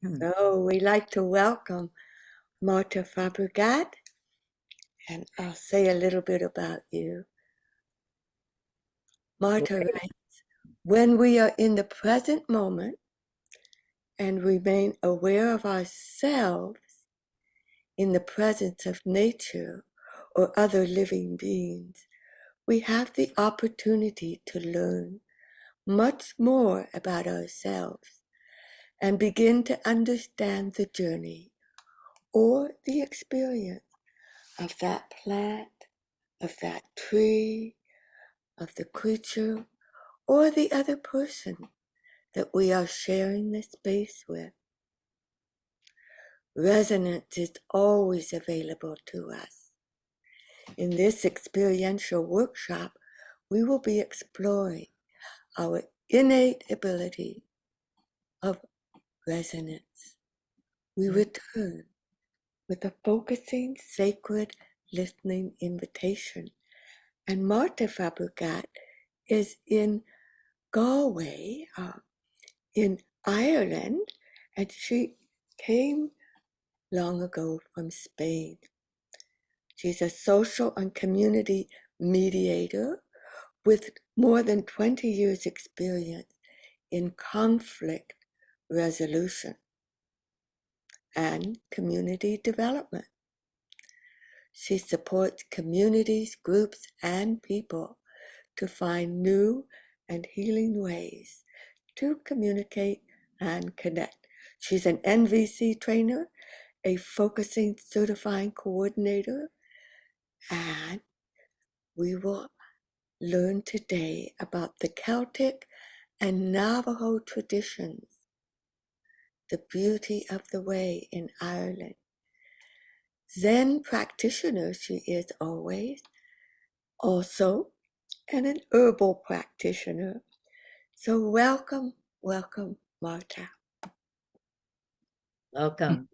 So we'd like to welcome Marta Fabregat, and I'll say a little bit about you. Marta writes, when we are in the present moment and remain aware of ourselves in the presence of nature or other living beings, we have the opportunity to learn much more about ourselves and begin to understand the journey or the experience of that plant, of that tree, of the creature, or the other person that we are sharing the space with. Resonance is always available to us. In this experiential workshop, we will be exploring our innate ability of resonance. We return with a focusing, sacred, listening invitation. And Marta Fabregat is in Galway, in Ireland, and she came long ago from Spain. She's a social and community mediator with more than 20 years' experience in conflict resolution and community development. She supports communities, groups, and people to find new and healing ways to communicate and connect. She's an NVC trainer, a focusing certifying coordinator, and we will learn today about the Celtic and Navaho traditions, the beauty of the way in Ireland. Zen practitioner she is always, also, and an herbal practitioner. So welcome, welcome, Marta. Welcome.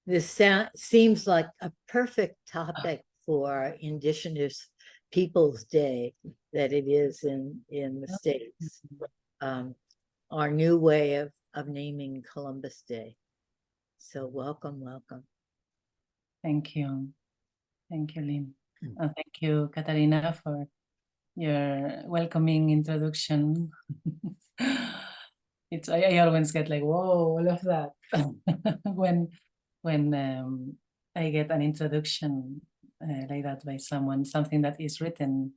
This seems like a perfect topic for Indigenous Peoples Day that it is in the States. Our new way of naming Columbus Day. So welcome, welcome. Thank you. Thank you, Lynn. And thank you, Katarina, for your welcoming introduction. I always get like, whoa, all of that when I get an introduction like that by someone, something that is written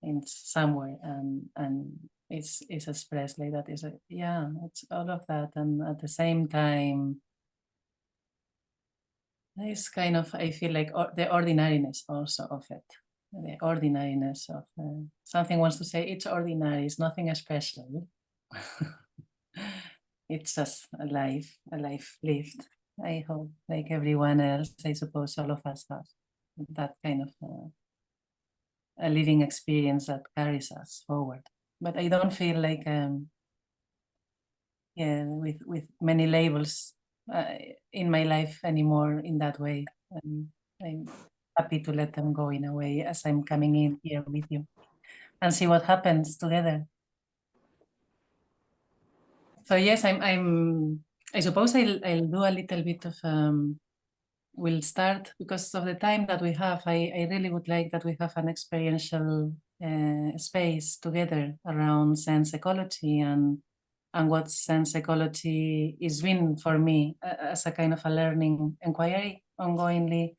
in somewhere and it's expressed like that. Is yeah, it's all of that, and at the same time, it's kind of, I feel like the ordinariness also of it. The ordinariness of something wants to say it's ordinary, it's nothing special. It's just a life lived. I hope, like everyone else, I suppose all of us have that kind of a living experience that carries us forward. But I don't feel like, with many labels in my life anymore in that way. I'm happy to let them go in a way as I'm coming in here with you and see what happens together. So yes, I suppose I'll do a little bit of, we'll start because of the time that we have. I really would like that we have an experiential space together around sense ecology and what sense ecology is been for me as a kind of a learning inquiry ongoingly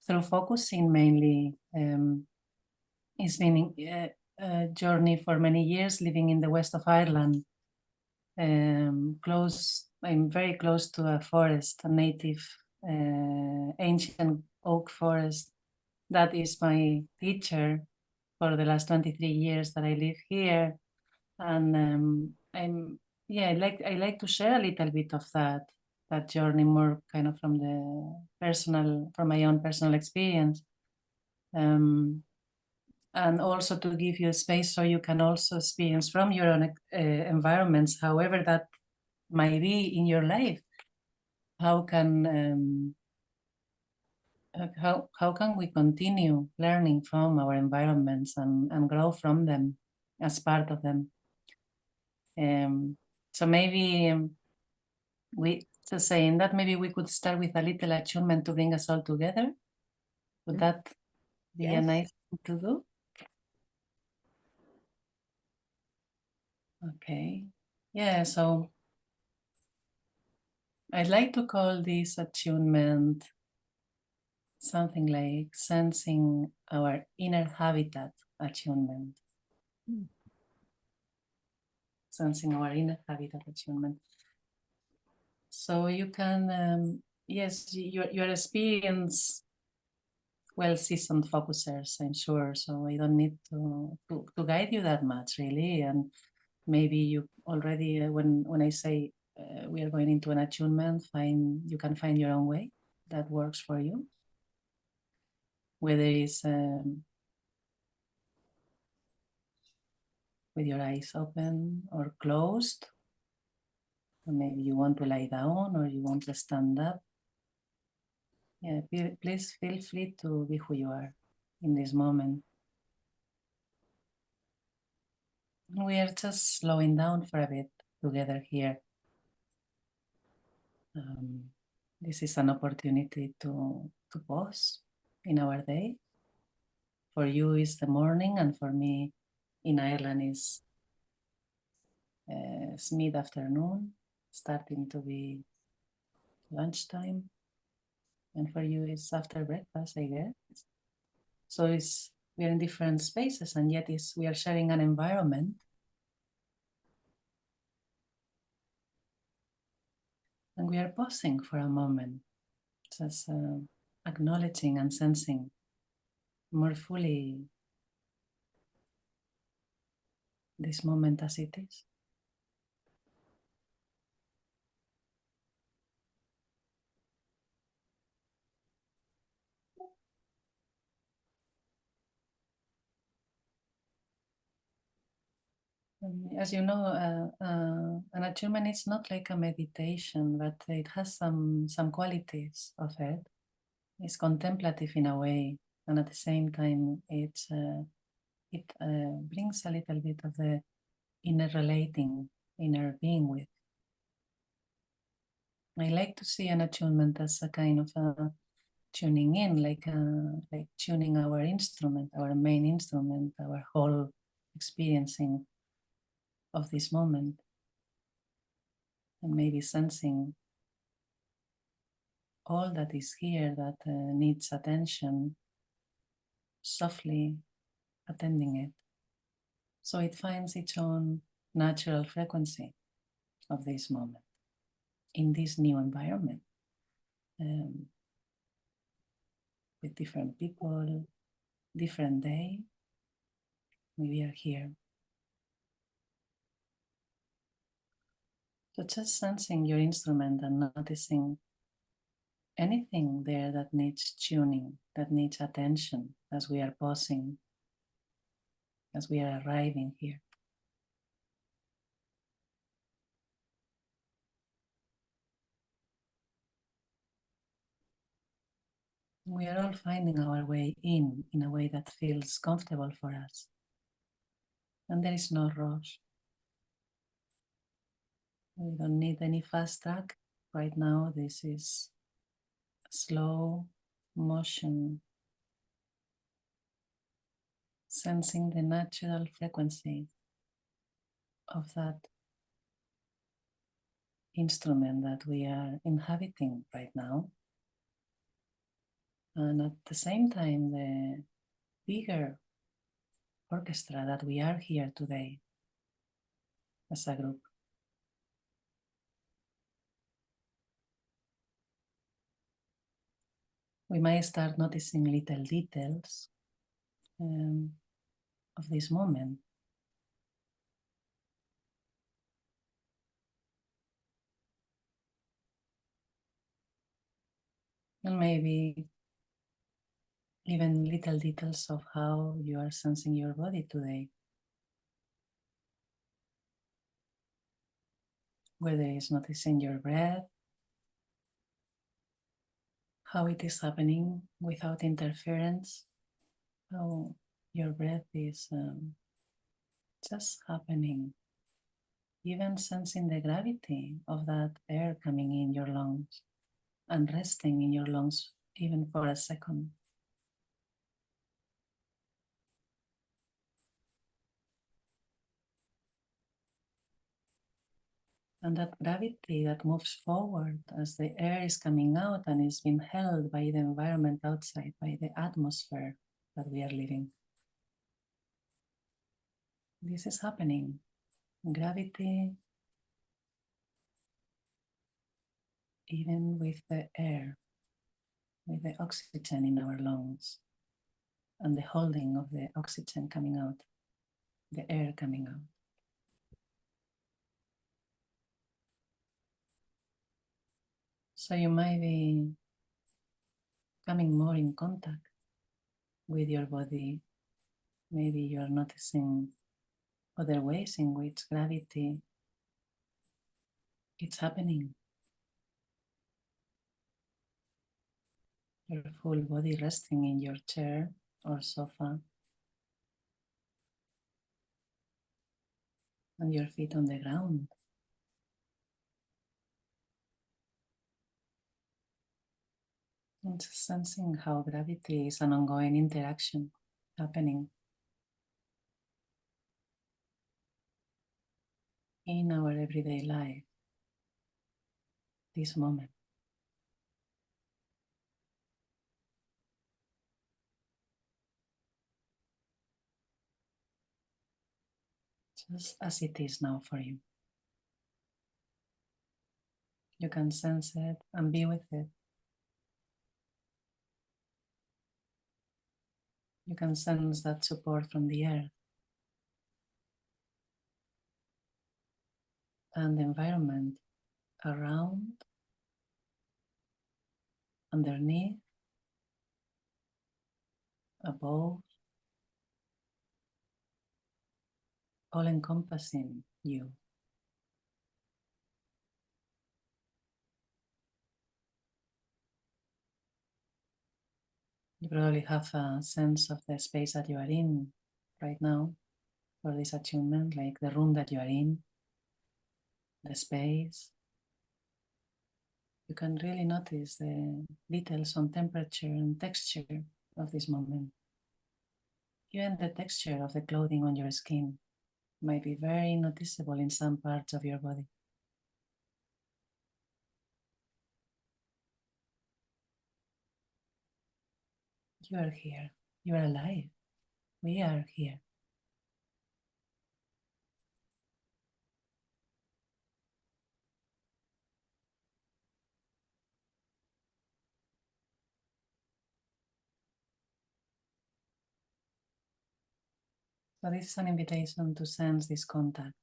through focusing mainly. It's been a journey for many years living in the west of Ireland. I'm very close to a forest, a native ancient oak forest. That is my teacher for the last 23 years that I live here. And I like to share a little bit of that journey, more kind of from my own personal experience. And also to give you space so you can also experience from your own environments, however that might be in your life. How can we continue learning from our environments and grow from them as part of them? So maybe we just saying that maybe we could start with a little attunement to bring us all together. Would that be a Yes. nice thing to do? Okay. Yeah, so I'd like to call this attunement something like sensing our inner habitat attunement. Sensing our inner habitat attunement. So you can, yes, your experience, well, seasoned focusers, I'm sure. So I don't need to guide you that much, really. And maybe you already, when I say we are going into an attunement, you can find your own way that works for you. Whether it's with your eyes open or closed, or maybe you want to lie down or you want to stand up. Yeah, please feel free to be who you are in this moment. We are just slowing down for a bit together here. This is an opportunity to pause in our day. For you is the morning, and for me in Ireland is mid-afternoon, starting to be lunchtime. And for you it's after breakfast, I guess. So we are in different spaces, and yet we are sharing an environment. And we are pausing for a moment, just acknowledging and sensing more fully this moment as it is. As you know, an attunement is not like a meditation, but it has some qualities of it. It's contemplative in a way, and at the same time, it brings a little bit of the inner relating, inner being with. I like to see an attunement as a kind of a tuning in, like tuning our instrument, our main instrument, our whole experiencing of this moment, and maybe sensing all that is here that needs attention, softly attending it, so it finds its own natural frequency of this moment in this new environment, with different people, different day. We are here. So just sensing your instrument and noticing anything there that needs tuning, that needs attention as we are pausing, as we are arriving here. We are all finding our way in a way that feels comfortable for us. And there is no rush. We don't need any fast track. Right now, this is slow motion, sensing the natural frequency of that instrument that we are inhabiting right now. And at the same time, the bigger orchestra that we are here today as a group. We might start noticing little details of this moment. And maybe even little details of how you are sensing your body today. Whether it's noticing your breath, how it is happening without interference, how your breath is just happening even sensing the gravity of that air coming in your lungs and resting in your lungs even for a second. And that gravity that moves forward as the air is coming out and is being held by the environment outside, by the atmosphere that we are living. This is happening. Gravity, even with the air, with the oxygen in our lungs, and the holding of the oxygen coming out, the air coming out. So you might be coming more in contact with your body. Maybe you are noticing other ways in which gravity is happening. Your full body resting in your chair or sofa, and your feet on the ground. And just sensing how gravity is an ongoing interaction happening in our everyday life, this moment. Just as it is now for you. You can sense it and be with it. You can sense that support from the earth and the environment around, underneath, above, all encompassing you. You probably have a sense of the space that you are in right now for this attunement, like the room that you are in, the space. You can really notice the details on temperature and texture of this moment. Even the texture of the clothing on your skin might be very noticeable in some parts of your body. You are here. You are alive. We are here. So this is an invitation to sense this contact,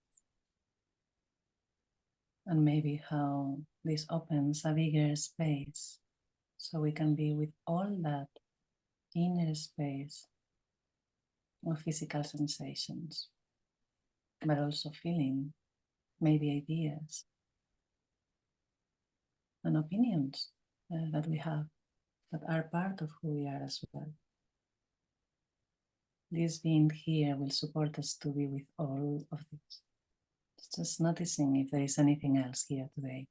and maybe how this opens a bigger space so we can be with all that inner space of physical sensations, but also feeling, maybe ideas and opinions that we have that are part of who we are as well. This being here will support us to be with all of this. Just noticing if there is anything else here today.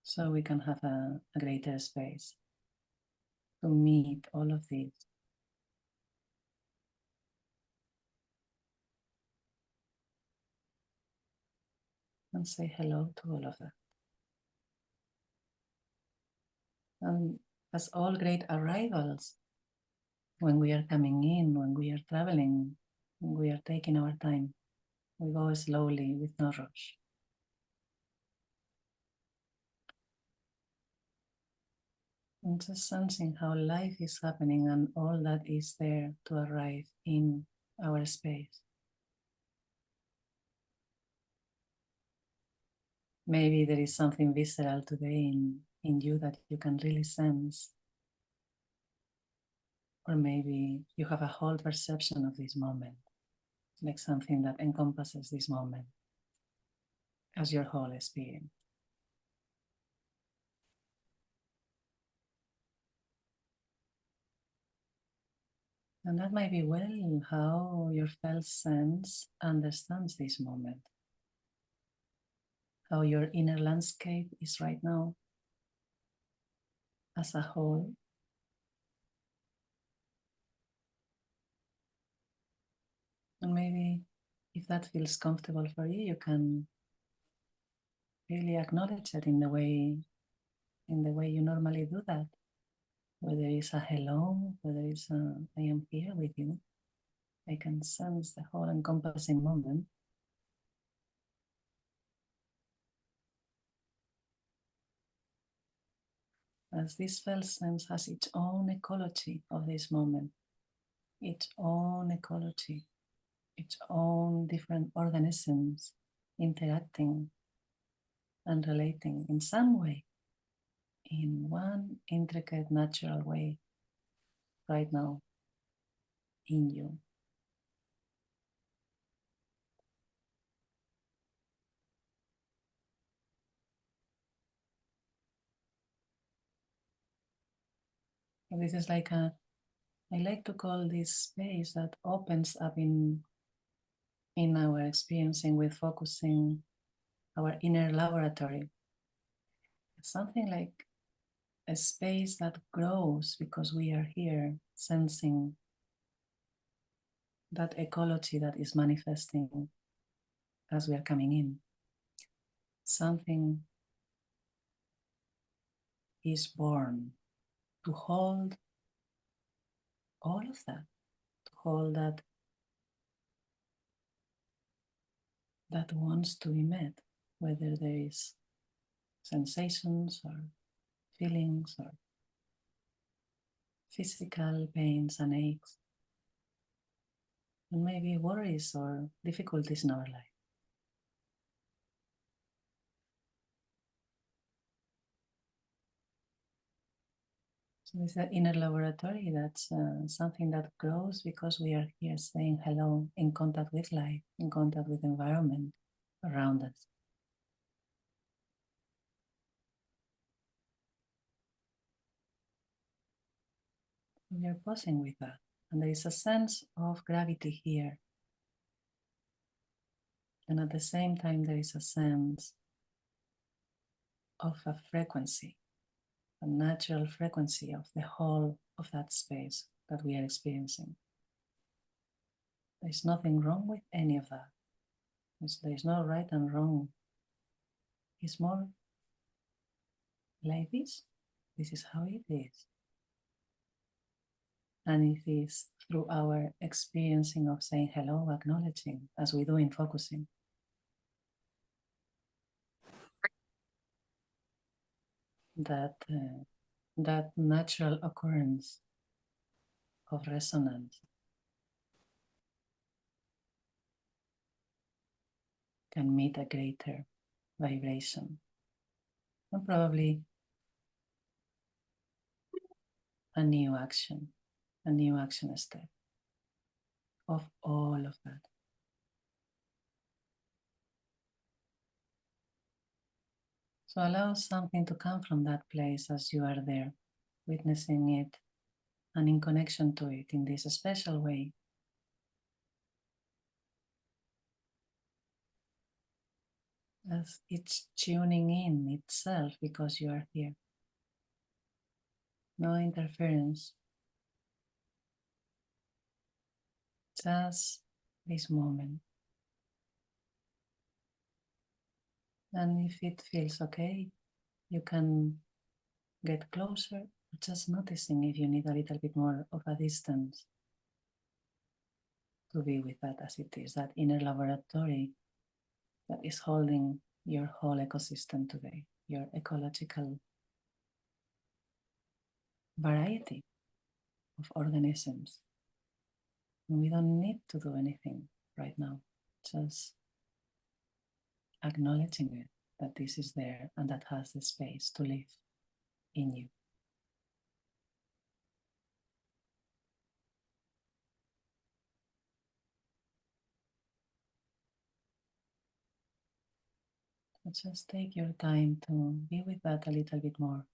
So we can have a greater space to meet all of these. And say hello to all of that. And as all great arrivals, when we are coming in, when we are traveling, when we are taking our time, we go slowly with no rush. And just sensing how life is happening and all that is there to arrive in our space. Maybe there is something visceral today in you that you can really sense. Or maybe you have a whole perception of this moment, like something that encompasses this moment as your whole experience. And that might be well how your felt sense understands this moment, how your inner landscape is right now as a whole. And maybe if that feels comfortable for you, you can really acknowledge it in the way you normally do that. Whether it's a hello, whether it's a I am here with you, I can sense the whole encompassing moment. As this felt sense has its own ecology of this moment, its own ecology, its own different organisms interacting and relating in some way, in one intricate, natural way, right now, in you. This is like I like to call this space that opens up in our experiencing with focusing our inner laboratory. Something like a space that grows because we are here sensing that ecology that is manifesting as we are coming in. Something is born to hold all of that, to hold that wants to be met, whether there is sensations or feelings or physical pains and aches, and maybe worries or difficulties in our life. So this is the inner laboratory. That's something that grows because we are here saying hello, in contact with life, in contact with the environment around us. We are pausing with that. And there is a sense of gravity here. And at the same time, there is a sense of a frequency, a natural frequency of the whole of that space that we are experiencing. There's nothing wrong with any of that. There's no right and wrong. It's more like this. This is how it is. And it is through our experiencing of saying hello, acknowledging, as we do in focusing, that natural occurrence of resonance can meet a greater vibration, and probably a new action step of all of that. So allow something to come from that place as you are there, witnessing it and in connection to it in this special way. As it's tuning in itself because you are here. No interference. Just this moment. And if it feels okay, you can get closer, just noticing if you need a little bit more of a distance to be with that as it is, that inner laboratory that is holding your whole ecosystem today, your ecological variety of organisms. And we don't need to do anything right now, just acknowledging it, that this is there and that has the space to live in you. So just take your time to be with that a little bit more,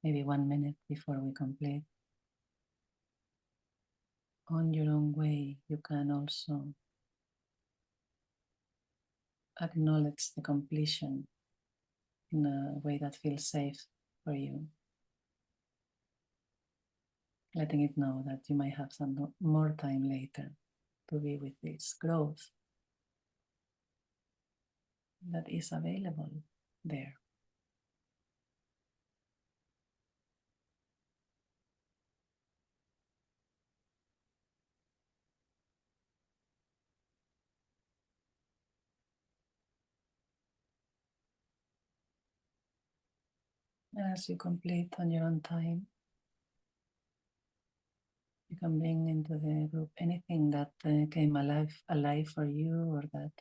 maybe 1 minute before we complete. on your own way, you can also acknowledge the completion in a way that feels safe for you. Letting it know that you might have some more time later to be with this growth that is available there. And as you complete on your own time, you can bring into the group anything that came alive for you, or that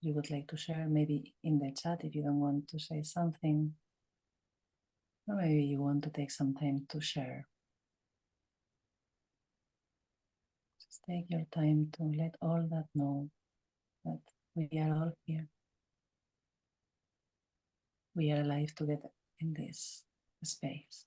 you would like to share, maybe in the chat if you don't want to say something, or maybe you want to take some time to share. Just take your time to let all that know that we are all here. We are alive together in this space.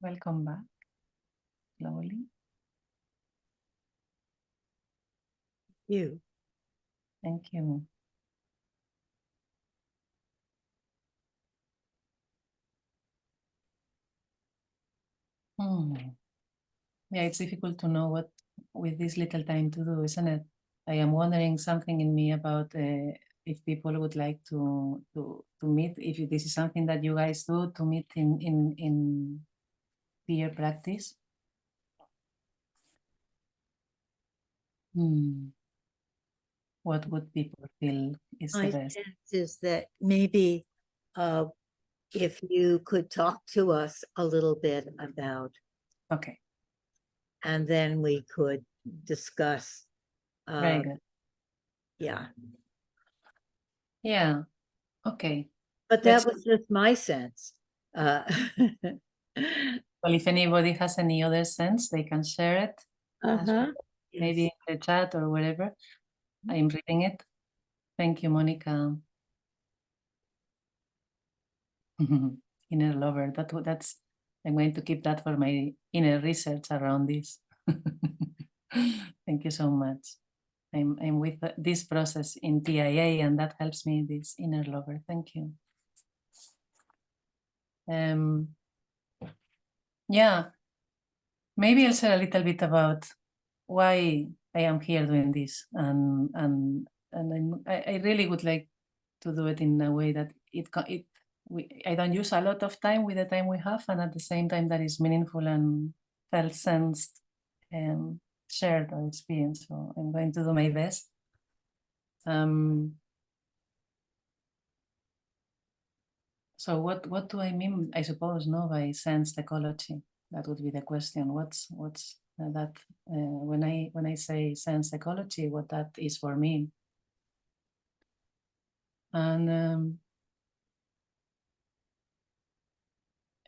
Welcome back, slowly. You. Thank you. Yeah, it's difficult to know what with this little time to do, isn't it? I am wondering something in me about if people would like to meet, if this is something that you guys do, to meet in peer practice. What would people feel is the My best? sense is that maybe if you could talk to us a little bit about, Okay, and then we could discuss. very good. Yeah. Yeah, okay. But that was just my sense. Well, if anybody has any other sense, they can share it. Maybe in the chat or wherever. I'm reading it. Thank you, Monica. Inner lover. That's. I'm going to keep that for my inner research around this. Thank you so much. I'm with this process in TIA, and that helps me. This inner lover. Thank you. Yeah. Maybe I'll share a little bit about why I am here doing this, and I really would like to do it in a way that I don't use a lot of time with the time we have, and at the same time that is meaningful and felt, sensed, and shared or experienced. So I'm going to do my best. So what do I mean? I suppose by sensed ecology. That would be the question. What's that when I say sensed ecology, what that is for me? And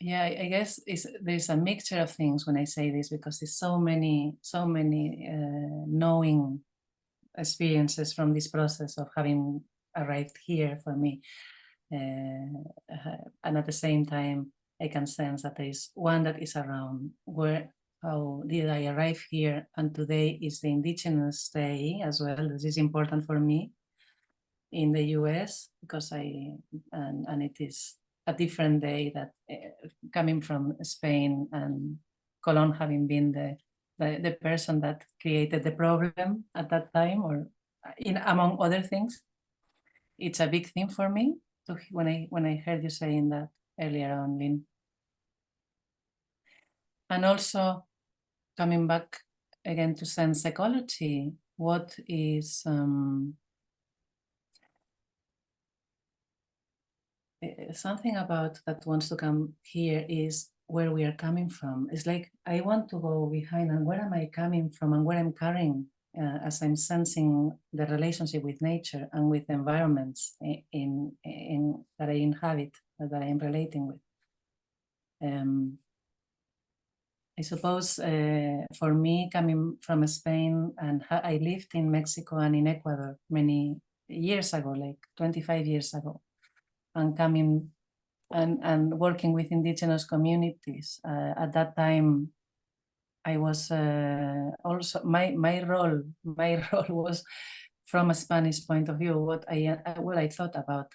yeah, I guess there's a mixture of things when I say this, because there's so many knowing experiences from this process of having arrived here for me, and at the same time I can sense that there is one that is around how did I arrive here, and today is the Indigenous Day as well. This is important for me in the US, because and it is a different day that coming from Spain, and Colón having been the person that created the problem at that time, or among other things. It's a big thing for me when I heard you saying that earlier on, Lynn. And also coming back again to sense ecology, what is something about that wants to come here is where we are coming from. It's like I want to go behind, and where am I coming from, and where I'm carrying as I'm sensing the relationship with nature and with environments in that I inhabit, that I am relating with. I suppose for me, coming from Spain, and I lived in Mexico and in Ecuador many years ago, like 25 years ago, and coming and working with indigenous communities. At that time, I was also my role was from a Spanish point of view what I thought about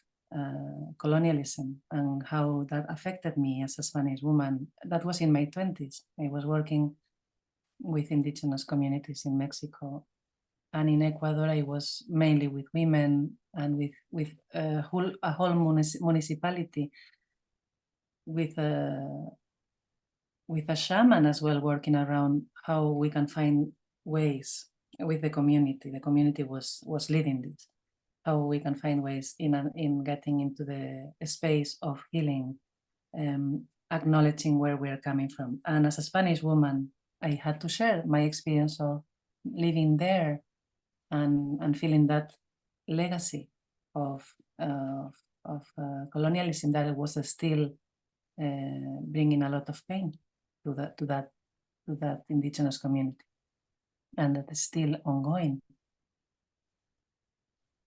colonialism and how that affected me as a Spanish woman. That was in my 20s. I was working with indigenous communities in Mexico, and in Ecuador I was mainly with women and with a whole municipality with a shaman as well, working around how we can find ways with the community. The community was leading this, how we can find ways in getting into the space of healing, acknowledging where we're coming from. And as a Spanish woman, I had to share my experience of living there and feeling that legacy of colonialism that was still bringing a lot of pain to that indigenous community, and that is still ongoing.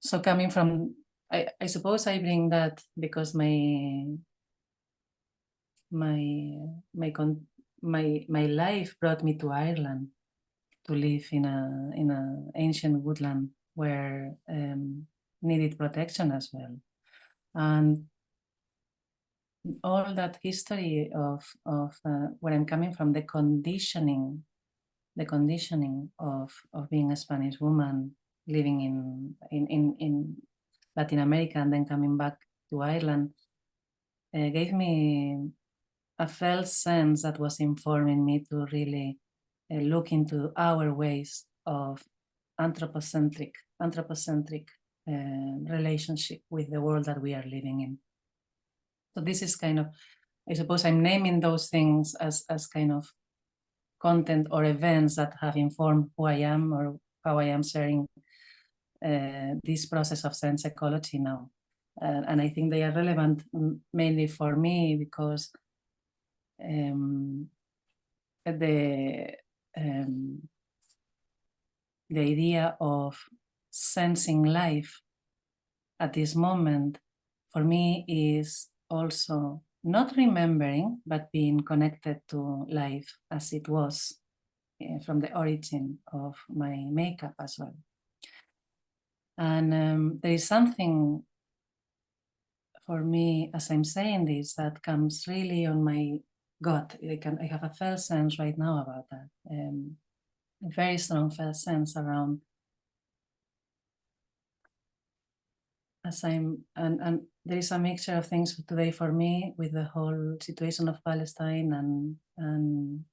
So coming from, I suppose I bring that because my life brought me to Ireland to live in a ancient woodland where needed protection as well, and all that history of where I'm coming from, the conditioning of being a Spanish woman living in Latin America and then coming back to Ireland gave me a felt sense that was informing me to really look into our ways of anthropocentric relationship with the world that we are living in. So this is kind of, I suppose I'm naming those things as kind of content or events that have informed who I am or how I am sharing this process of sense ecology now. And I think they are relevant mainly for me because the idea of sensing life at this moment for me is also not remembering, but being connected to life as it was from the origin of my makeup as well. And there is something for me, as I'm saying this, that comes really on my gut. I have a felt sense right now about that. A very strong felt sense around and there is a mixture of things today for me with the whole situation of Palestine and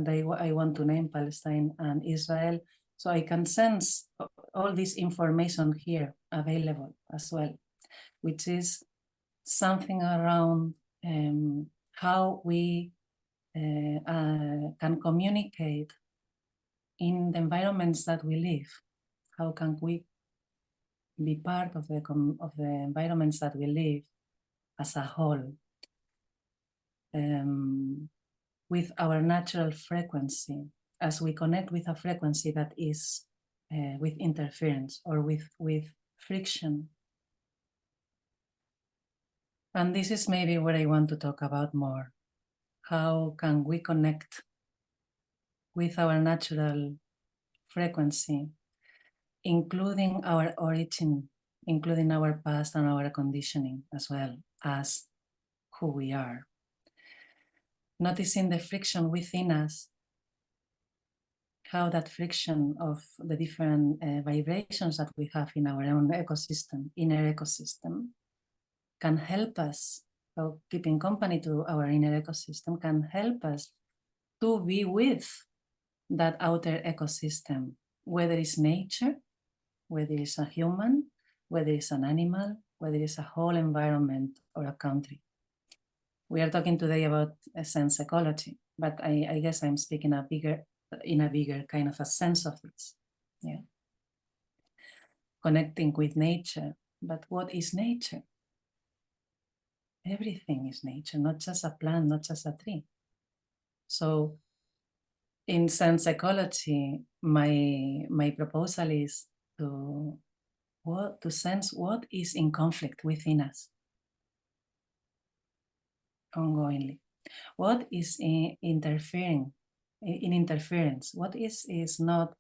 I want to name Palestine and Israel, so I can sense all this information here available as well, which is something around how we can communicate in the environments that we live. How can we be part of the environments that we live as a whole, with our natural frequency, as we connect with a frequency that is with interference or with friction. And this is maybe what I want to talk about more. How can we connect with our natural frequency, including our origin, including our past and our conditioning, as well as who we are. Noticing the friction within us, how that friction of the different vibrations that we have in our own ecosystem, inner ecosystem, can help us, so keeping company to our inner ecosystem can help us to be with that outer ecosystem, whether it's nature, whether it's a human, whether it's an animal, whether it's a whole environment or a country. We are talking today about a sense ecology, but I guess I'm speaking in a bigger kind of a sense of this. Yeah. Connecting with nature, but what is nature? everything is nature, not just a plant, not just a tree. So in sense ecology, my proposal is to sense what is in conflict within us ongoingly, what is interference, what is not,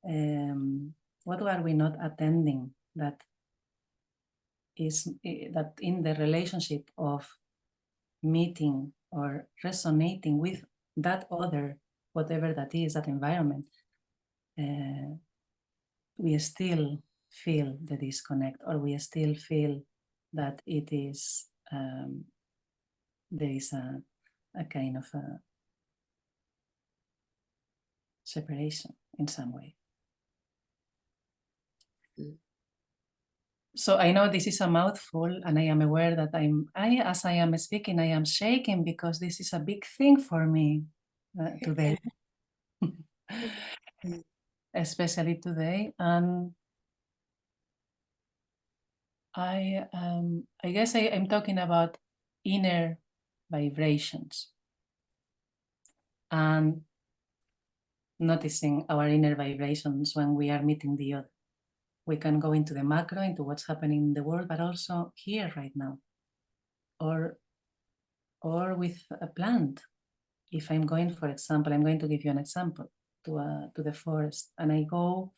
what are we not attending that is that in the relationship of meeting or resonating with that other, whatever that is, that environment, we still feel the disconnect, or we still feel that it is, there is a kind of a separation in some way. So I know this is a mouthful, and I am aware that as I am speaking, I am shaking because this is a big thing for me today, especially today. And I guess I'm talking about inner vibrations and noticing our inner vibrations when we are meeting the other. We can go into the macro, into what's happening in the world, but also here right now, or with a plant. If I'm going, for example, I'm going to give you an example, to the forest, and I go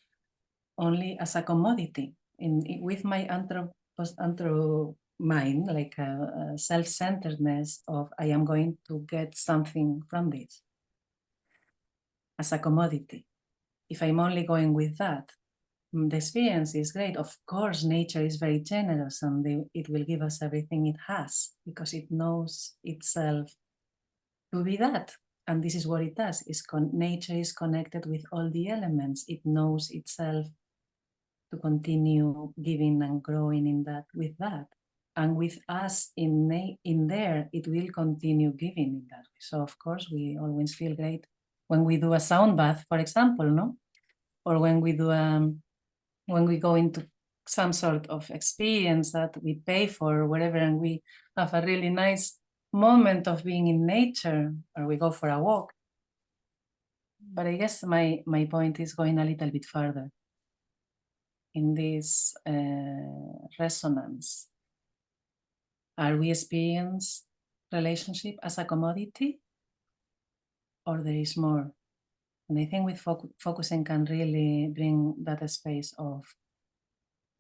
only as a commodity with my anthro mind, like a self-centeredness of I am going to get something from this as a commodity. If I'm only going with that, the experience is great. Of course, nature is very generous, and it will give us everything it has because it knows itself to be that. And this is what it does. Nature is connected with all the elements. It knows itself to continue giving and growing in that, with that. And with us in there, it will continue giving in that. So of course, we always feel great when we do a sound bath, for example, no? Or when we do when we go into some sort of experience that we pay for or whatever, and we have a really nice moment of being in nature, or we go for a walk. But I guess my point is going a little bit further in this resonance. Are we experience relationship as a commodity, or there is more? And I think with focusing can really bring that space of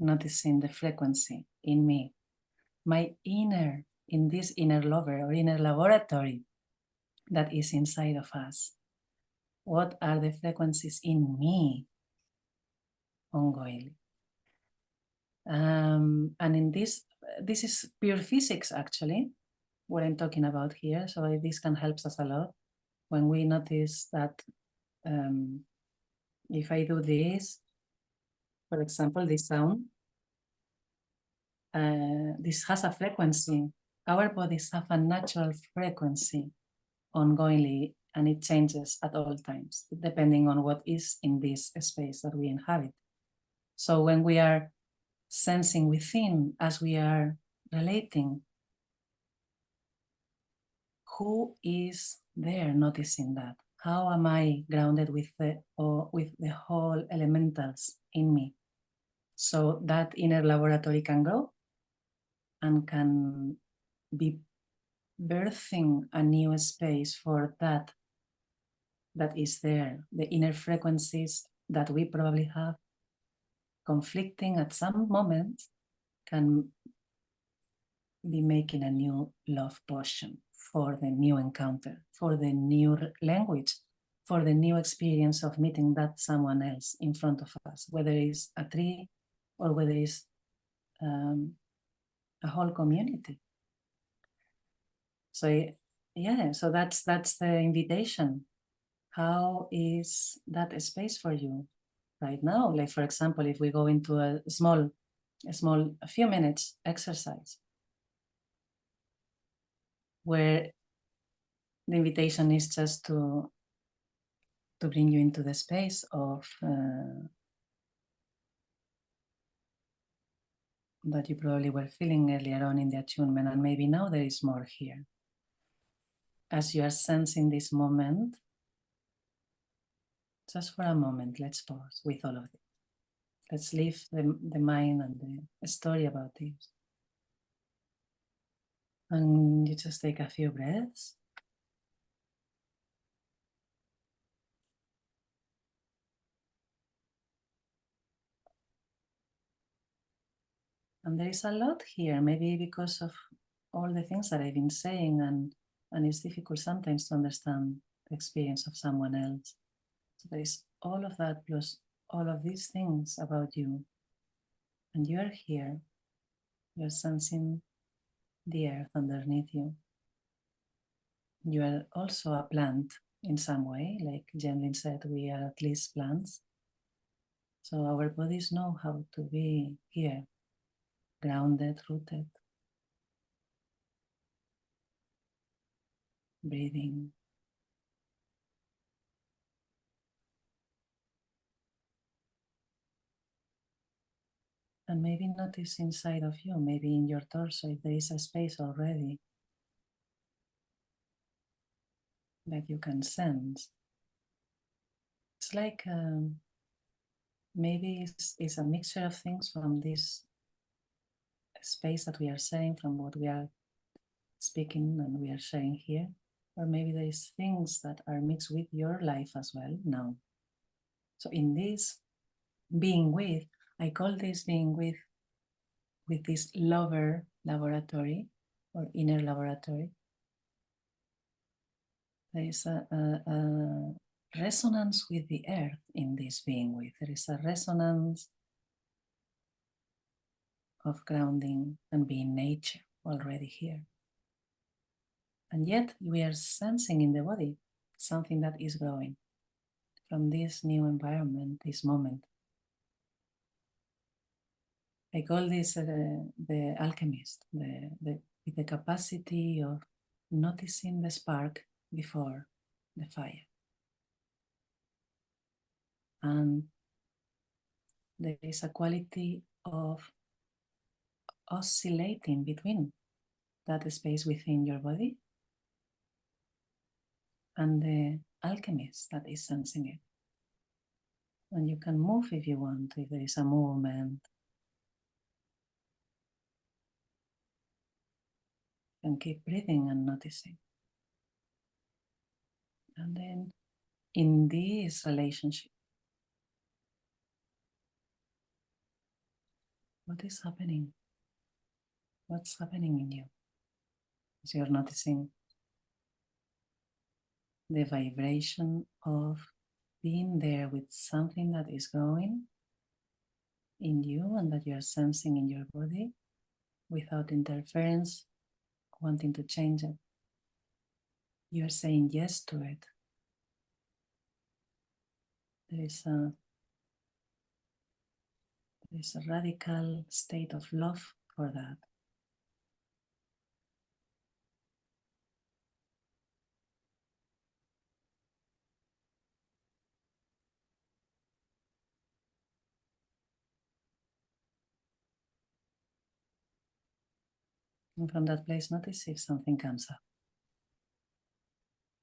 noticing the frequency in me, my inner, in this inner lover or inner laboratory that is inside of us. What are the frequencies in me ongoingly? And in this is pure physics, actually, what I'm talking about here. So this can help us a lot when we notice that if I do this, for example, this sound, this has a frequency. Our bodies have a natural frequency ongoingly, and it changes at all times, depending on what is in this space that we inhabit. So when we are sensing within, as we are relating, who is there noticing that? How am I grounded with the whole elementals in me? So that inner laboratory can grow and can be birthing a new space for that is there, the inner frequencies that we probably have conflicting at some moment can be making a new love potion for the new encounter, for the new language, for the new experience of meeting that someone else in front of us, whether it's a tree or whether it's a whole community. So yeah, so that's the invitation. How is that space for you right now? Like, for example, if we go into a few minutes exercise, where the invitation is just to bring you into the space of that you probably were feeling earlier on in the attunement, and maybe now there is more here. As you are sensing this moment, just for a moment, let's pause with all of it. Let's leave the mind and the story about this. And you just take a few breaths. And there is a lot here, maybe because of all the things that I've been saying, and it's difficult sometimes to understand the experience of someone else. So there is all of that plus all of these things about you. And you are here, you're sensing the earth underneath you. You are also a plant in some way, like Jenlin said, we are at least plants. So our bodies know how to be here, grounded, rooted, breathing. And maybe notice inside of you, maybe in your torso, if there is a space already that you can sense. It's like maybe it's a mixture of things from this space that we are saying, from what we are speaking and we are sharing here. Or maybe there is things that are mixed with your life as well now. So in this being with, I call this being with this lover laboratory or inner laboratory. There is a resonance with the earth in this being with. There is a resonance of grounding and being nature already here. And yet we are sensing in the body something that is growing from this new environment, this moment. I call this the alchemist, with the capacity of noticing the spark before the fire. And there is a quality of oscillating between that space within your body and the alchemist that is sensing it. And you can move if you want, if there is a movement. And keep breathing and noticing. And then in this relationship, what is happening? What's happening in you? As you're noticing the vibration of being there with something that is growing in you and that you're sensing in your body without interference, wanting to change it. You're saying yes to it. There is a radical state of love for that. And from that place, notice if something comes up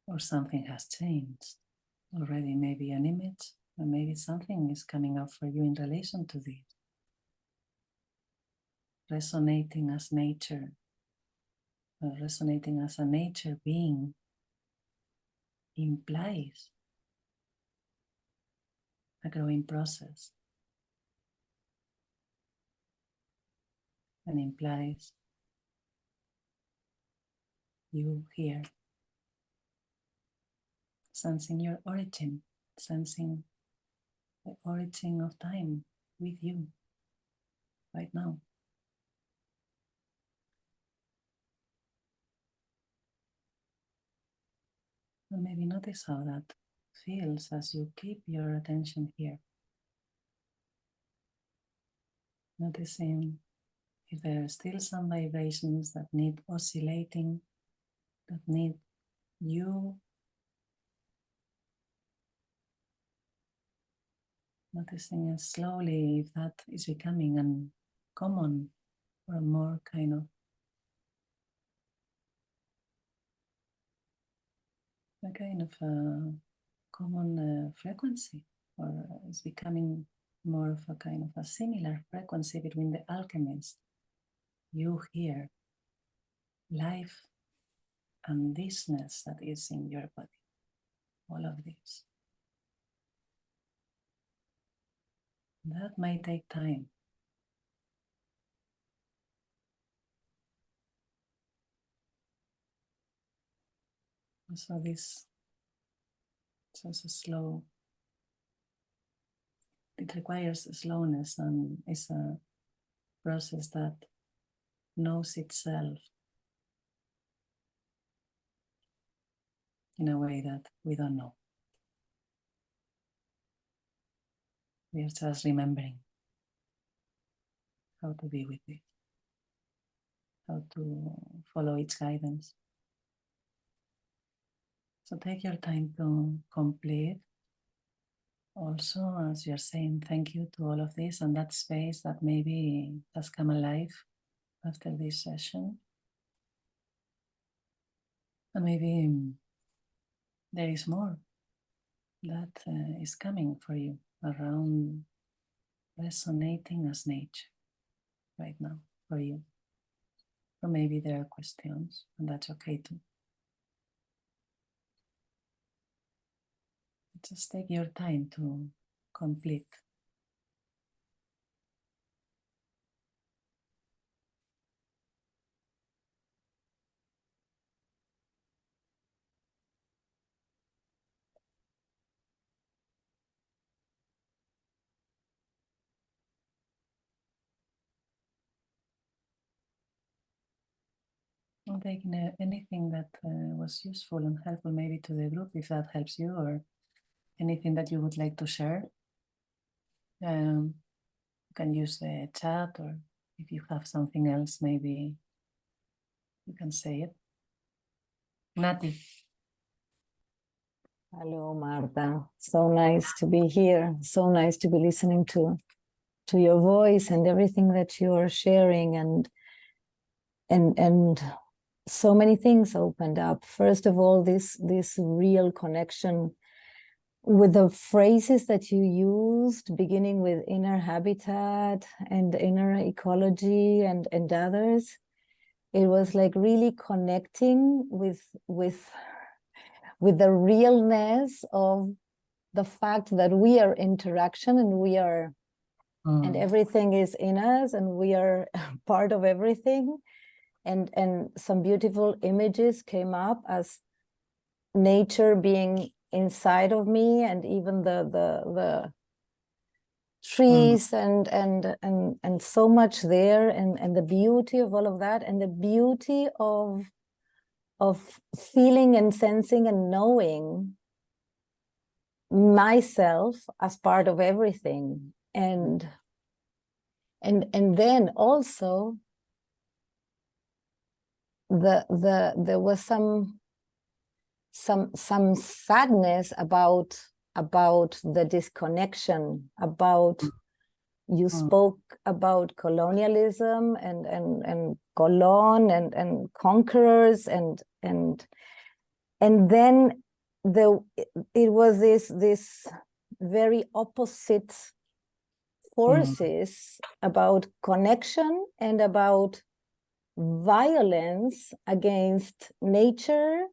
or something has changed already, maybe an image, or maybe something is coming up for you in relation to this. Resonating as nature, or resonating as a nature being implies a growing process and implies you here, sensing your origin, sensing the origin of time with you right now. And maybe notice how that feels as you keep your attention here. Noticing if there are still some vibrations that need oscillating, that need you. Noticing slowly if that is becoming uncommon or more kind of a kind of a common frequency, or it's becoming more of a kind of a similar frequency between the alchemist, you here, life, and thisness that is in your body. All of this. That might take time. So this is also slow. It requires slowness, and it's a process that knows itself in a way that we don't know. We are just remembering how to be with it, how to follow its guidance. So take your time to complete. Also, as you're saying, thank you to all of this and that space that maybe has come alive after this session. And maybe there is more that is coming for you around resonating as nature right now for you. Or maybe there are questions, and that's okay too. Just take your time to complete. I'm taking anything that was useful and helpful maybe to the group, if that helps you, or anything that you would like to share. You can use the chat, or if you have something else, maybe you can say it. Nati. Hello, Marta. So nice to be here. So nice to be listening to your voice and everything that you are sharing, and so many things opened up. First of all, this real connection with the phrases that you used, beginning with inner habitat and inner ecology and others. It was like really connecting with the realness of the fact that we are interaction, and we are and everything is in us, and we are part of everything. And some beautiful images came up as nature being inside of me, and even the trees and so much there, and the beauty of all of that, and the beauty of feeling and sensing and knowing myself as part of everything. And then also there was some sadness about the disconnection, about you spoke about colonialism and colon and conquerors, and then it was this very opposite forces about connection and about violence against nature,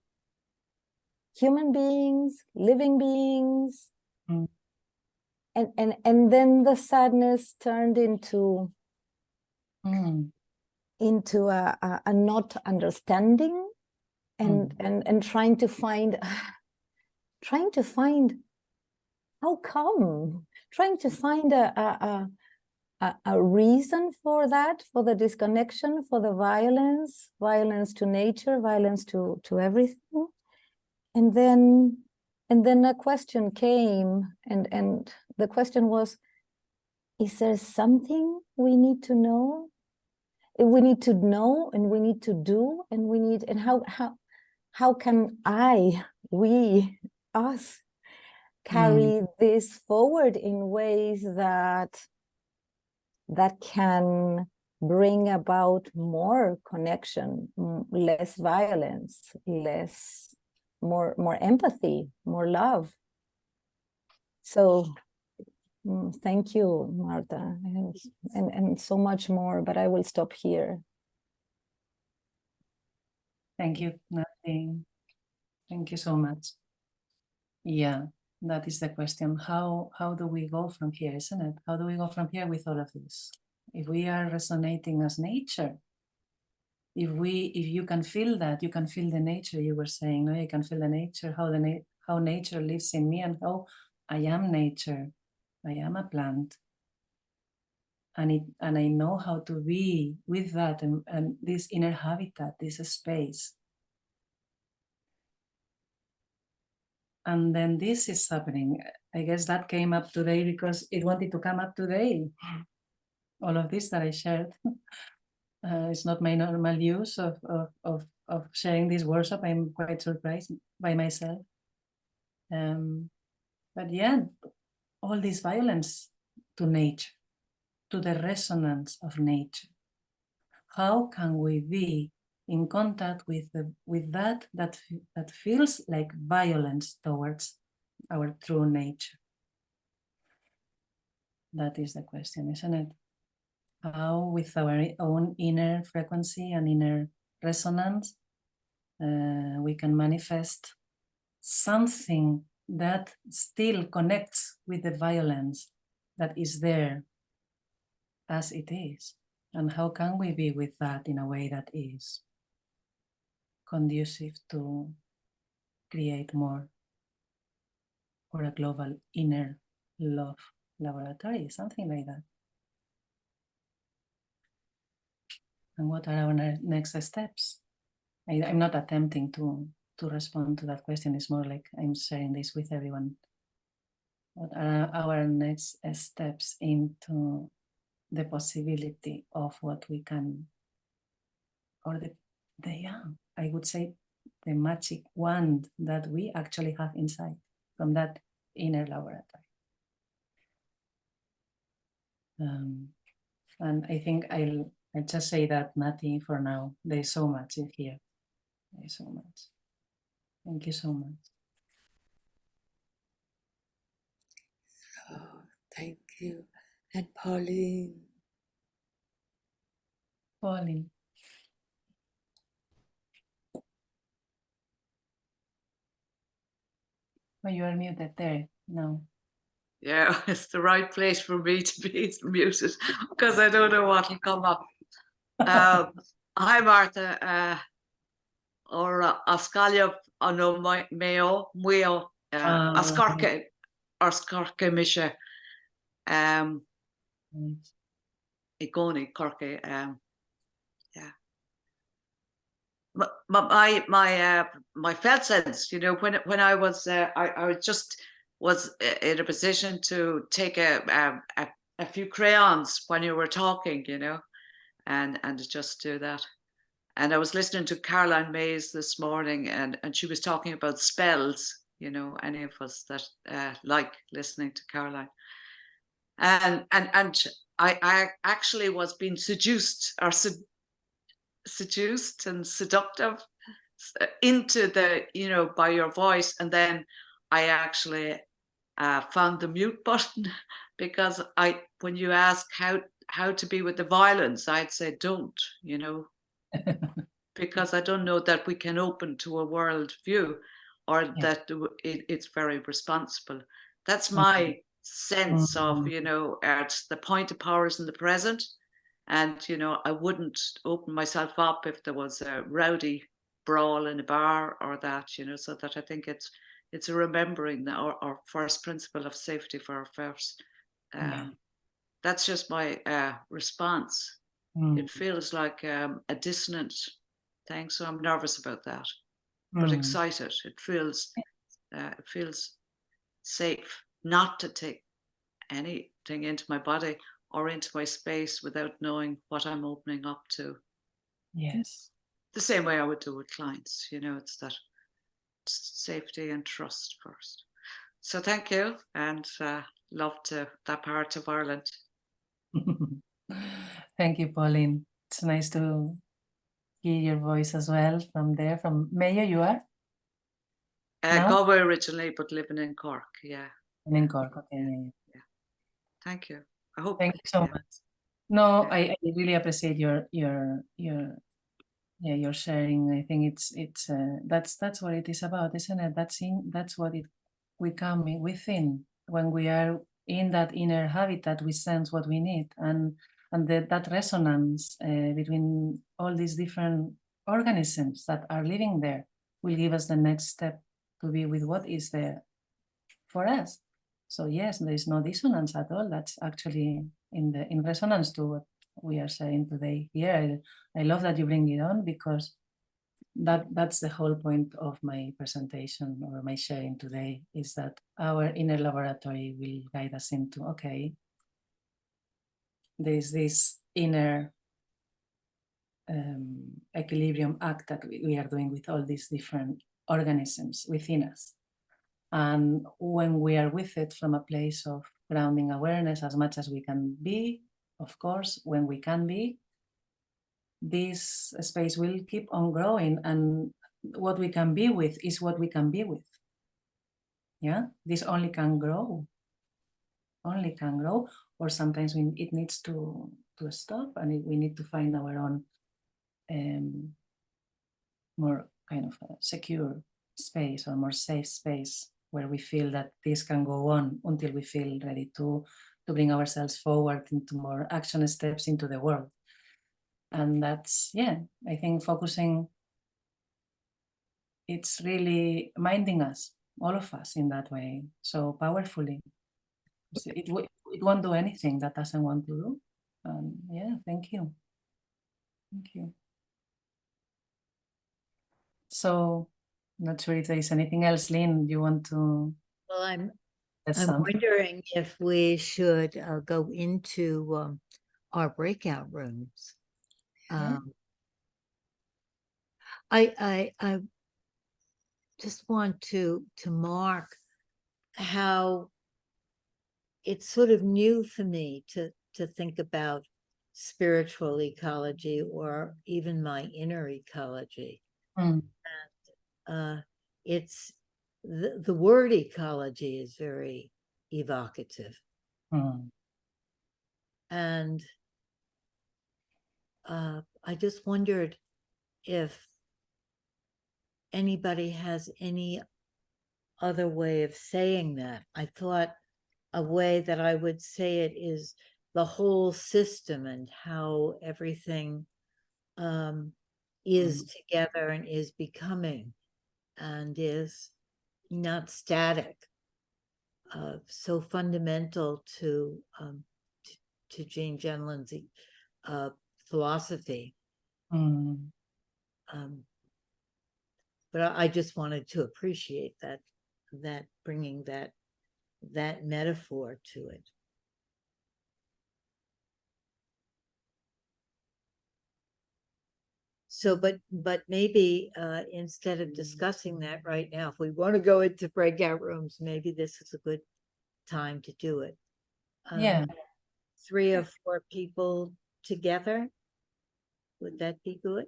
human beings, living beings. And then the sadness turned into a not understanding, and trying to find how come, trying to find a reason for that, for the disconnection, for the violence to nature, violence to everything. And then a question came, and the question was, is there something we need to know? We need to know, and we need to do, and how can we, us, carry this forward in ways that can bring about more connection, less violence, more empathy, more love. So thank you, Marta, and so much more, but I will stop here. Thank you, Nadine. Thank you so much. Yeah, that is the question. How do we go from here, isn't it? How do we go from here with all of this? If we are resonating as nature, if you can feel that, you can feel the nature you were saying, no? You can feel the nature, how nature lives in me, and how I am nature. I am a plant. And I know how to be with that and this inner habitat, this space. And then this is happening. I guess that came up today because it wanted to come up today. All of this that I shared. It's not my normal use of sharing this workshop. I'm quite surprised by myself. But yeah, all this violence to nature, to the resonance of nature. How can we be in contact with that feels like violence towards our true nature? That is the question, isn't it? How, with our own inner frequency and inner resonance, we can manifest something that still connects with the violence that is there as it is. And how can we be with that in a way that is conducive to create more, or a global inner love laboratory, something like that. And what are our next steps? I'm not attempting to respond to that question. It's more like I'm sharing this with everyone. What are our next steps into the possibility of what we can, or I would say the magic wand that we actually have inside from that inner laboratory. And I think I'll just say that nothing for now. There's so much in here. There's so much. Thank you so much. Oh, thank you. And Pauline. Pauline. Oh, you are muted there. No. Yeah, it's the right place for me to be muted because I don't know what will come up. Hi, Marta. Or Ascalia ano meo ascarke misha igoni corke yeah. My felt sense, you know, when I was I just was in a position to take a few crayons when you were talking, you know, and just do that. And I was listening to Caroline Mays this morning, and she was talking about spells, you know, any of us that like listening to Caroline. And I actually was being seduced and seductive into the, you know, by your voice. And then I actually found the mute button because when you ask how to be with the violence, I'd say don't, you know, because I don't know that we can open to a world view, or that it's very responsible. That's my sense of, you know, the point of power is in the present. And, you know, I wouldn't open myself up if there was a rowdy brawl in a bar or that, you know, so that I think it's a remembering our first principle of safety for our first. That's just my response. It feels like a dissonant thing, so I'm nervous about that, but excited. It feels safe not to take anything into my body or into my space without knowing what I'm opening up to. Yes. The same way I would do with clients, you know, it's that safety and trust first. So thank you, and love to that part of Ireland. Thank you, Pauline. It's nice to hear your voice as well from there. From Mayo, you are? No? Galway originally, but living in Cork. Yeah. I'm in Cork. Okay. Yeah. Thank you. I hope. Thank you so yeah. much. No, Yeah. I really appreciate your sharing. I think it's that's what it is about, isn't it? That's what we come within when we are in that inner habitat. We sense what we need, and that resonance between all these different organisms that are living there will give us the next step to be with what is there for us. So yes, there is no dissonance at all. That's actually in resonance to what we are saying today here. I love that you bring it on, because that's the whole point of my presentation or my sharing today, is that our inner laboratory will guide us into, okay, there's this inner equilibrium act that we are doing with all these different organisms within us. And when we are with it from a place of grounding awareness as much as we can be, of course, when we can be, this space will keep on growing, and what we can be with is what we can be with. Yeah, this only can grow, or sometimes it needs to stop, and we need to find our own more kind of a secure space or more safe space where we feel that this can go on until we feel ready to bring ourselves forward into more action steps into the world. And that's, yeah, I think focusing, it's really minding us, all of us, in that way, so powerfully. It won't do anything that doesn't want to do. Yeah, thank you. Thank you. So, not sure if there is anything else, Lynn, you want to? Well, I'm something? wondering if we should go into our breakout rooms. I just want to mark how it's sort of new for me to think about spiritual ecology, or even my inner ecology. Mm. And it's the word ecology is very evocative. And I just wondered if anybody has any other way of saying that. I thought a way that I would say it is the whole system, and how everything is together and is becoming and is not static. So fundamental to Jean Genlin's philosophy. But I just wanted to appreciate that bringing that metaphor to it. So, but maybe instead of discussing that right now, if we want to go into breakout rooms, maybe this is a good time to do it. Yeah. 3 or 4 people together, would that be good?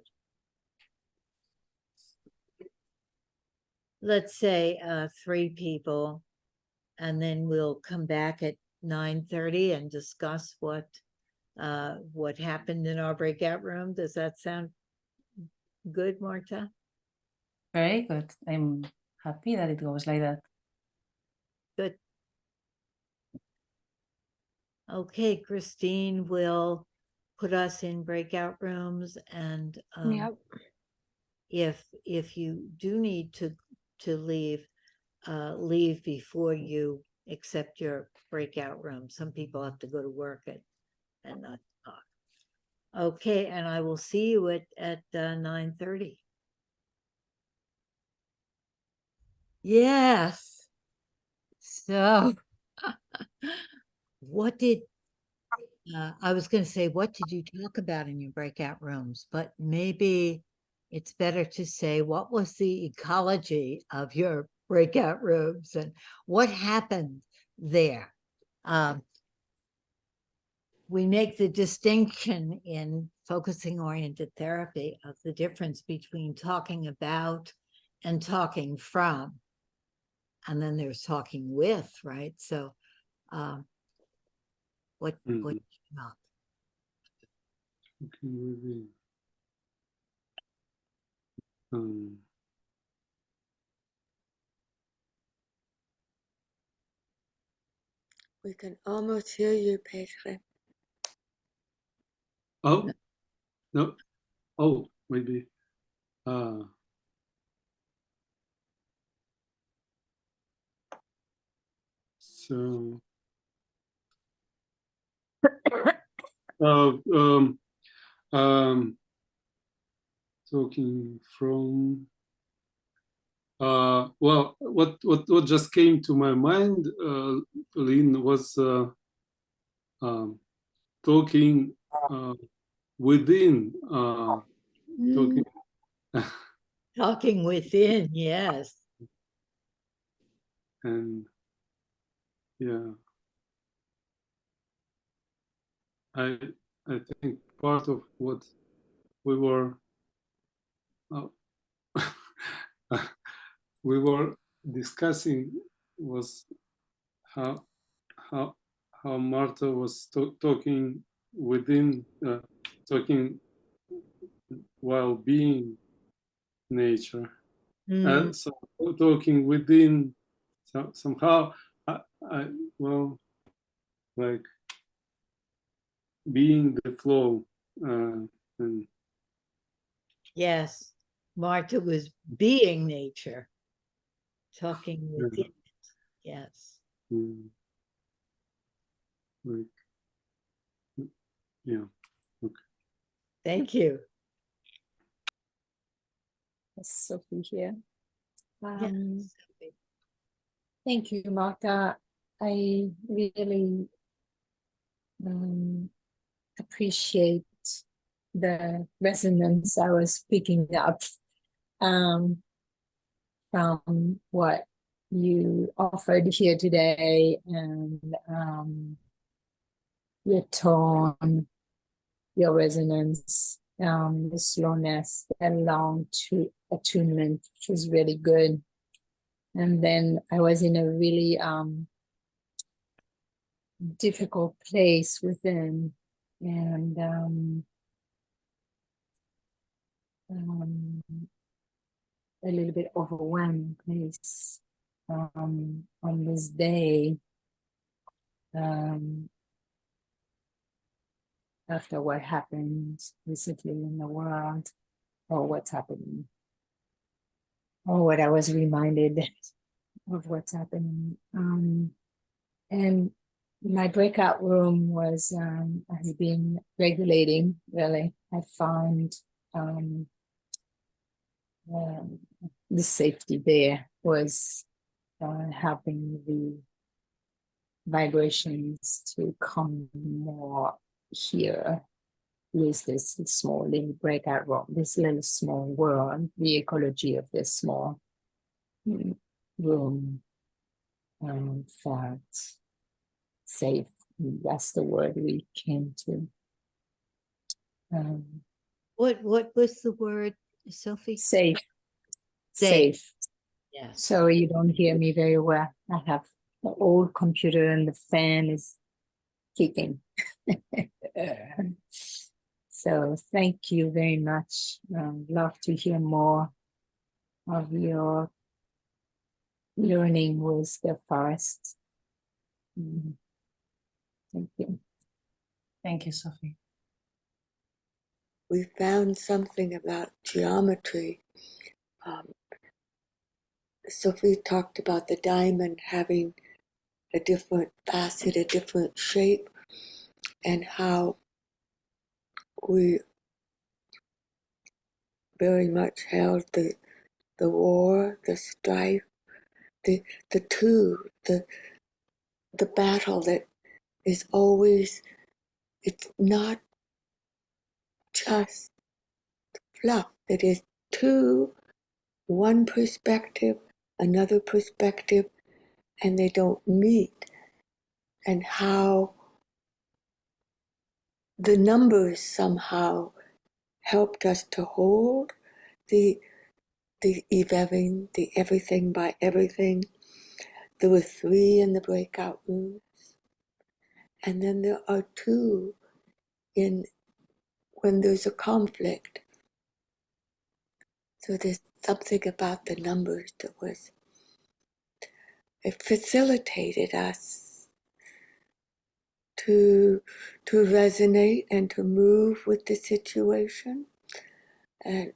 Let's say 3 people, and then we'll come back at 9:30 and discuss what happened in our breakout room. Does that sound good, Marta? Very good. I'm happy that it goes like that. Good. Okay, Christine will put us in breakout rooms, and Yep. if you do need to leave, leave before you accept your breakout room. Some people have to go to work at 9 o'clock. Okay, and I will see you at 9:30. Yes. So, what did I was going to say, what did you talk about in your breakout rooms? But maybe it's better to say, what was the ecology of your breakout rooms and what happened there? we make the distinction in focusing oriented therapy of the difference between talking about and talking from. And then there's talking with, right? So what Mhm. not? Talking within. Um, We can almost hear you, Pedro. oh, no. Oh, maybe. So, talking from. Well, what just came to my mind, Lynn, was talking within, talking. Talking within, yes. And yeah, I think part of what we were uh, we were discussing was how how Marta was talking within, talking while being nature. So talking within, somehow, I well, like being the flow, and Yes, Marta was being nature, talking within it. Yes. like, yeah. Okay. Thank you. Sophie here. Yes. Thank you, Marta. I really appreciate the resonance I was picking up from what you offered here today, and your tone, your resonance, the slowness, the long attunement, which was really good. And then I was in a really difficult place within, and a little bit overwhelmed place on this day, after what happened recently in the world, or what's happening, or what I was reminded of what's happening. And my breakout room has been regulating, really. I found the safety there was helping the vibrations to come more here with this small little breakout room, this little small world, the ecology of this small room felt safe. That's the word we came to. What was the word, Sophie? Safe. Safe. Safe. Yes. So you don't hear me very well. I have the old computer and the fan is kicking. So thank you very much. Love to hear more of your learning with the forest. Thank you. Thank you, Sophie. We found something about geometry. Sophie talked about the diamond having a different facet, a different shape, and how we very much held the war, the strife, the the battle that is always, it's not just fluff. It is two, one perspective, another perspective, and they don't meet. And how the numbers somehow helped us to hold the everything by everything. There were 3 in the breakout rooms, and then there are 2 in when there's a conflict. So there's something about the numbers that it facilitated us to resonate and to move with the situation. And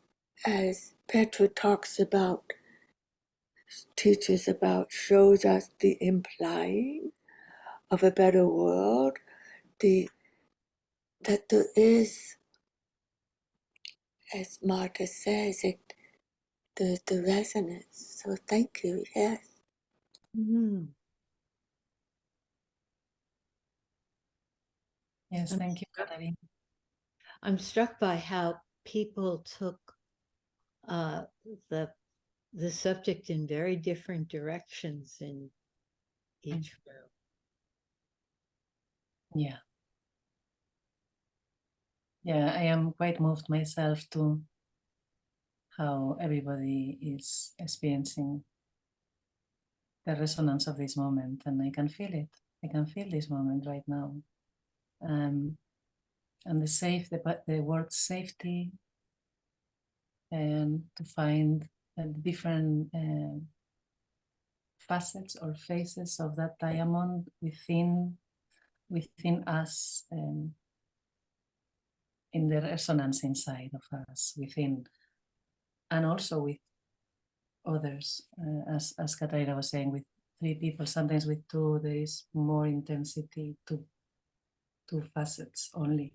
as Petra talks about, teaches about, shows us the implying of a better world, that there is, as Marta says, the resonance. So thank you, yes. Mm. Yes, thank you, Katarina. I'm struck by how people took the subject in very different directions in each room. Yeah. Yeah, I am quite moved myself to how everybody is experiencing the resonance of this moment, and I can feel it. I can feel this moment right now. And the word safety, and to find different facets or phases of that diamond within us, in the resonance inside of us, within, and also with others, as Katarina was saying, with 3 people, sometimes with 2, there is more intensity, 2 facets only.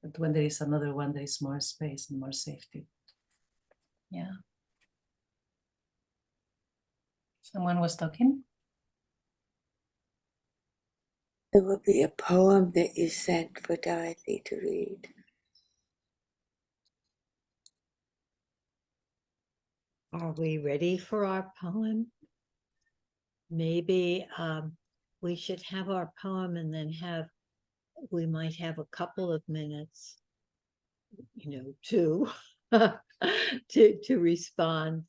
But when there is another one, there is more space and more safety. Yeah. Someone was talking? There will be a poem that you sent for Dorothy to read. Are we ready for our poem? Maybe we should have our poem and then we might have a couple of minutes, to to respond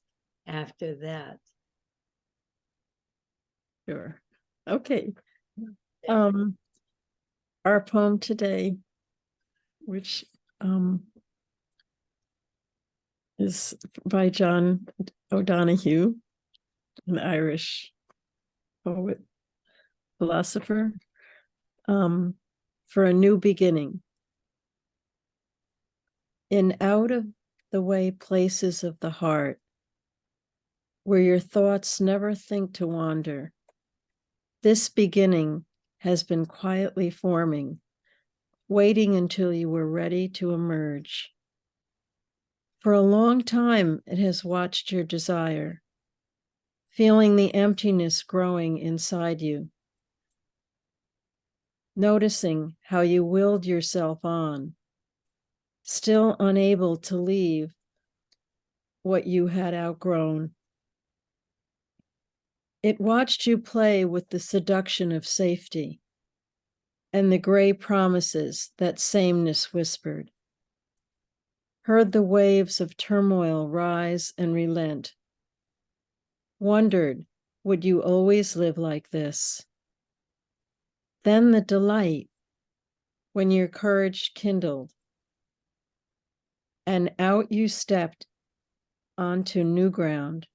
after that. Sure. Okay. Our poem today, which is by John O'Donoghue, an Irish poet, philosopher, for a new beginning. In out of the way places of the heart, where your thoughts never think to wander, this beginning has been quietly forming, waiting until you were ready to emerge. For a long time, it has watched your desire, feeling the emptiness growing inside you, noticing how you willed yourself on, still unable to leave what you had outgrown. It watched you play with the seduction of safety and the gray promises that sameness whispered, heard the waves of turmoil rise and relent, wondered, would you always live like this? Then the delight when your courage kindled and out you stepped onto new ground,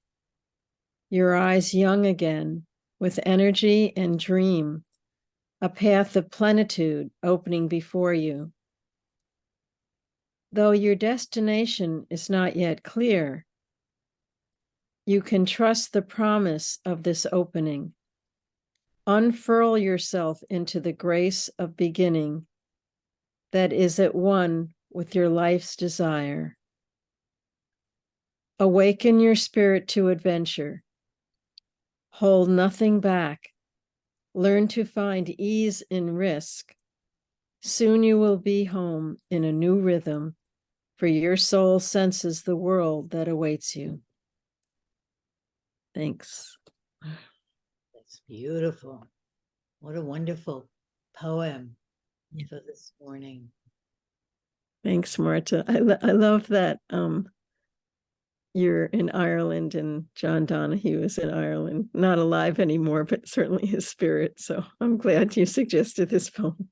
your eyes young again with energy and dream, a path of plenitude opening before you. Though your destination is not yet clear, you can trust the promise of this opening. Unfurl yourself into the grace of beginning that is at one with your life's desire. Awaken your spirit to adventure. Hold nothing back. Learn to find ease in risk. Soon you will be home in a new rhythm, for your soul senses the world that awaits you. Thanks. That's beautiful. What a wonderful poem for this morning. Thanks, Marta. I love that you're in Ireland and John Donahue is in Ireland, not alive anymore, but certainly his spirit. So I'm glad you suggested this poem.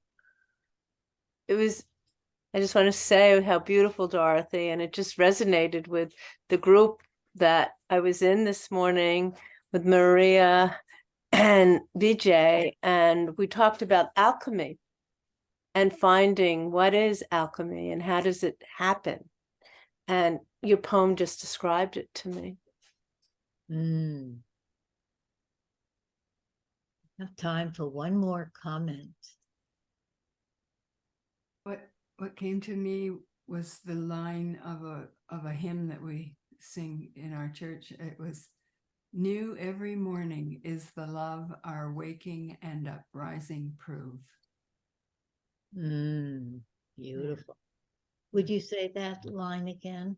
It was, I just want to say how beautiful, Dorothy, and it just resonated with the group that I was in this morning with Maria and Vijay, and we talked about alchemy and finding what is alchemy and how does it happen. And your poem just described it to me. Have time for one more comment. What came to me was the line of a hymn that we sing in our church. It was, "New every morning is the love our waking and uprising prove." Beautiful. Would you say that line again?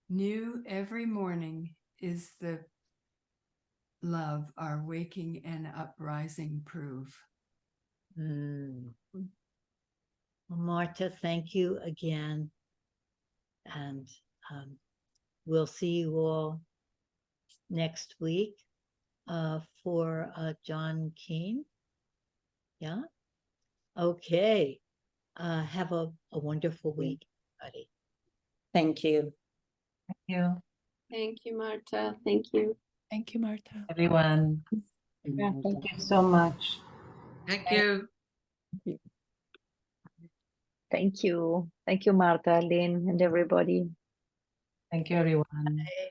New every morning is the love our waking and uprising prove. Well, Marta, thank you again. And we'll see you all next week for John Keane. Yeah. Okay. Have a wonderful week, everybody. Thank you. Thank you, Thank you, Marta. Thank you. Thank you, Marta. everyone. Yeah, thank you so much. Thank you. Thank you. Thank you, Marta, Lynn, and everybody. Thank you, everyone. Bye.